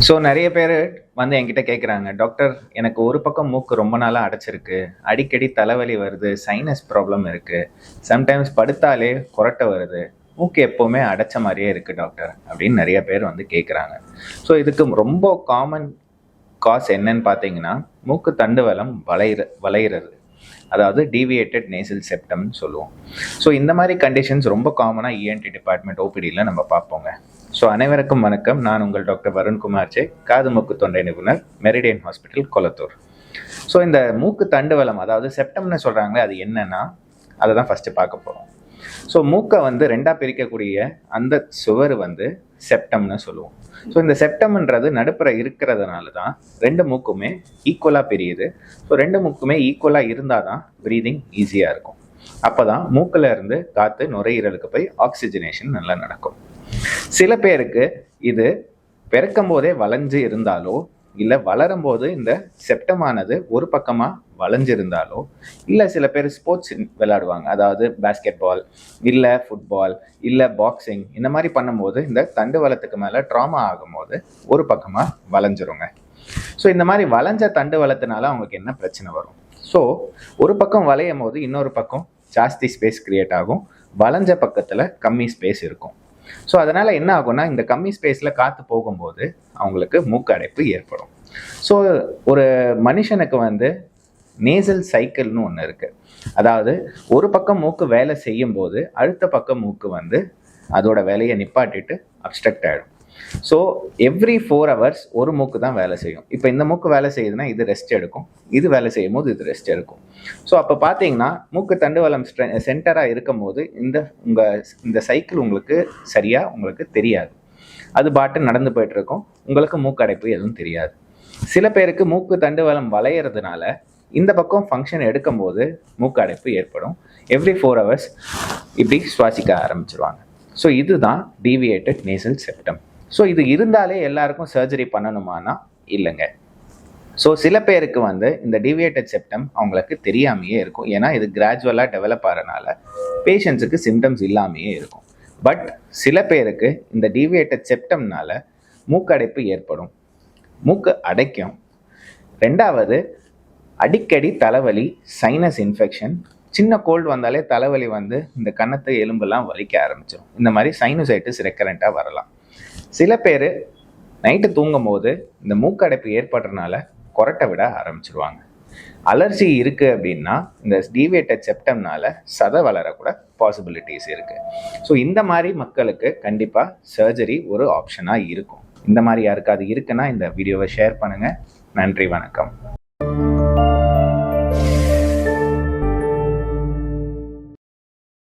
So நெறைய பேரு வந்து என்கிட்ட கேட்குறாங்க, "டாக்டர் எனக்கு ஒரு பக்கம் மூக்கு ரொம்ப நாளா அடைச்சிருக்கு. அடிக்கடி தலைவலி வருது. சைனஸ் ப்ராப்ளம் இருக்கு. சம்டைம்ஸ் படுத்தாலே கொரட்டை வருது. மூக்கு எப்பவுமே அடைச்ச மாரியே இருக்கு டாக்டர்." அப்படின்னு நெறைய பேர் வந்து கேட்குறாங்க. ஸோ இதுக்கு ரொம்ப காமன் காஸ் என்னன்னு பார்த்தீங்கன்னா, மூக்கு தண்டுவடம் வளையிறது. அதாவது டீவியேட்டட் நேசல் செப்டம்னு சொல்லுவோம். ஸோ இந்த மாதிரி கண்டிஷன்ஸ் ரொம்ப காமனாக இஎன்டி டிபார்ட்மெண்ட் ஓபிடியில் நம்ம பார்ப்போங்க. ஸோ அனைவருக்கும் வணக்கம். நான் உங்கள் டாக்டர் வருண்குமார் ஜே, காது மூக்கு தொண்டை நிபுணர், மெரிடியன் ஹாஸ்பிட்டல், கொளத்தூர். ஸோ இந்த மூக்கு தண்டுவலம், அதாவது செப்டம்னு சொல்கிறாங்களே, அது என்னன்னா அதை தான் ஃபஸ்ட்டு பார்க்க போகிறோம். ஸோ மூக்கை வந்து ரெண்டாக பிரிக்கக்கூடிய அந்த சுவர் வந்து செப்டம்னு சொல்லுவோம். ஸோ இந்த செப்டம்ன்றது நடுப்புற இருக்கிறதுனால தான் ரெண்டு மூக்குமே ஈக்குவலாக பிரியுது. ஸோ ரெண்டு மூக்குமே ஈக்குவலாக இருந்தால் தான் ப்ரீதிங் ஈஸியாக இருக்கும். அப்போ தான் மூக்கில் இருந்து காற்று நுரையீரலுக்கு போய் ஆக்சிஜனேஷன் நல்லா நடக்கும். சில பேருக்கு இது பிறக்கும் போதே வளைஞ்சு இருந்தாலோ, இல்லை வளரும் போது இந்த செப்டமானது ஒரு பக்கமாக வளைஞ்சிருந்தாலோ, இல்லை சில பேர் ஸ்போர்ட்ஸ் விளையாடுவாங்க, அதாவது பேஸ்கெட் பால், இல்லை ஃபுட்பால், இல்லை பாக்ஸிங், இந்த மாதிரி பண்ணும்போது இந்த தண்டுவலத்துக்கு மேலே ட்ராமா ஆகும்போது ஒரு பக்கமாக வளைஞ்சிருங்க. ஸோ இந்த மாதிரி வளைஞ்ச தண்டுவலத்தினால அவங்களுக்கு என்ன பிரச்சனை வரும்? ஸோ ஒரு பக்கம் வளையும் போது இன்னொரு பக்கம் ஜாஸ்தி ஸ்பேஸ் கிரியேட் ஆகும். வளைஞ்ச பக்கத்தில் கம்மி ஸ்பேஸ் இருக்கும். ஸோ அதனால் என்ன ஆகும்னா, இந்த கம்மி ஸ்பேஸில் காற்று போகும்போது அவங்களுக்கு மூக்கு அடைப்பு ஏற்படும். ஸோ ஒரு மனுஷனுக்கு வந்து நேசல் சைக்கிள்னு ஒன்று இருக்குது. அதாவது ஒரு பக்கம் மூக்கு வேலை செய்யும் போது அடுத்த பக்கம் மூக்கு வந்து அதோட வேலையை நிப்பாட்டிட்டு அப்ஸ்ட்ரக்ட் ஆகிடும். ஸோ எவ்ரி 4 hours ஒரு மூக்கு தான் வேலை செய்யும். இப்போ இந்த மூக்கு வேலை செய்யுதுன்னா இது ரெஸ்ட் எடுக்கும், இது வேலை செய்யும் போது இது ரெஸ்ட் எடுக்கும். ஸோ அப்போ பார்த்தீங்கன்னா மூக்கு தண்டுவலம் சென்டராக இருக்கும் போது இந்த சைக்கிள் உங்களுக்கு சரியாக உங்களுக்கு தெரியாது. அது பாட்டு நடந்து போயிட்டு இருக்கும். உங்களுக்கு மூக்கு அடைப்பு எதுவும் தெரியாது. சில பேருக்கு மூக்கு தண்டுவலம் வளையிறதுனால இந்த பக்கம் ஃபங்க்ஷன் எடுக்கும்போது மூக்கு அடைப்பு ஏற்படும். எவ்ரி 4 hours இப்படி சுவாசிக்க ஆரம்பிச்சிருவாங்க. ஸோ இதுதான் டீவியேட்டட் நேசல் செப்டம். ஸோ இது இருந்தாலே எல்லாருக்கும் சர்ஜரி பண்ணணுமானா இல்லைங்க. ஸோ சில பேருக்கு வந்து இந்த டீவியேட்டட் செப்டம் அவங்களுக்கு தெரியாமையே இருக்கும். ஏன்னா இது கிராஜுவலாக டெவலப் ஆகிறனால பேஷண்ட்ஸுக்கு சிம்டம்ஸ் இல்லாமையே இருக்கும். பட் சில பேருக்கு இந்த டீவியேட்டட் செப்டம்னால மூக்கடைப்பு ஏற்படும், மூக்கு அடைக்கும். ரெண்டாவது, அடிக்கடி தலைவலி, சைனஸ் இன்ஃபெக்ஷன், சின்ன கோல்டு வந்தாலே தலைவலி வந்து இந்த கன்னத்து எலும்பெல்லாம் வலிக்க ஆரம்பிச்சிடும். இந்த மாதிரி சைனசைட்டிஸ் ரெக்கரண்ட்டாக வரலாம். சில பேர் நைட்டு தூங்கும் போது இந்த மூக்கடைப்பு ஏற்படுறதுனால கொரட்டை விட ஆரம்பிச்சிருவாங்க. அலர்ஜி இருக்குது அப்படின்னா இந்த டீவியேட்டட் செப்டம்னால சதை வளரக்கூட பாசிபிலிட்டிஸ் இருக்குது. ஸோ இந்த மாதிரி மக்களுக்கு கண்டிப்பாக சர்ஜரி ஒரு ஆப்ஷனாக இருக்கும். இந்த மாதிரி யாருக்காவது இருக்குன்னா இந்த வீடியோவை ஷேர் பண்ணுங்கள். நன்றி, வணக்கம்.